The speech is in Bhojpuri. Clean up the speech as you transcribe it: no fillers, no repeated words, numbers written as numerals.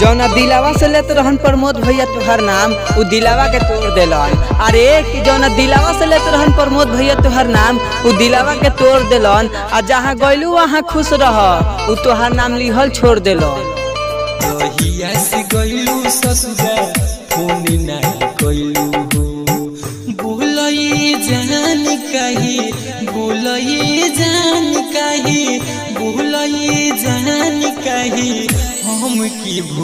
जौना दिलावा से लेते रहन प्रमोद भैया तुहार नाम उ दिलावा के तोड़ देलन। अरे कि जौना दिलावा से लेते रहन प्रमोद भैया तुहार नाम उ दिलावा के तोड़ देलन। आ जहाँ गइलू वहाँ खुश रह उ तुहार नाम लिहल छोड़ देलन। जान कही हम की